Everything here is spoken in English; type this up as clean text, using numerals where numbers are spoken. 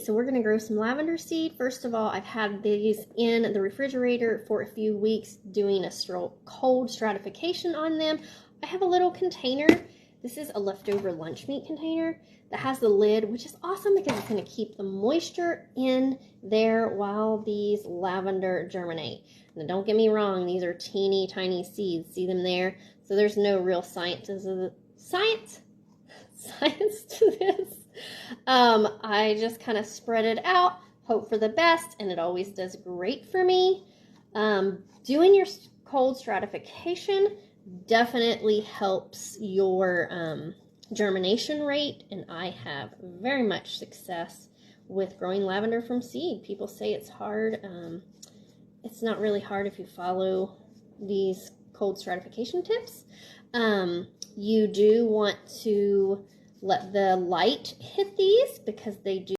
so we're going to grow some lavender seed. First of all, I've had these in the refrigerator for a few weeks doing a cold stratification on them. I have a little container. This is a leftover lunch meat container that has the lid, which is awesome because it's going to keep the moisture in there while these lavender germinate. Now, don't get me wrong, these are teeny tiny seeds. See them there? So there's no real science to this. I just kind of spread it out, hope for the best, and it always does great for me. Doing your cold stratification definitely helps your germination rate, and I have very much success with growing lavender from seed. People say it's hard. It's not really hard if you follow these cold stratification tips. You do want to let the light hit these because they do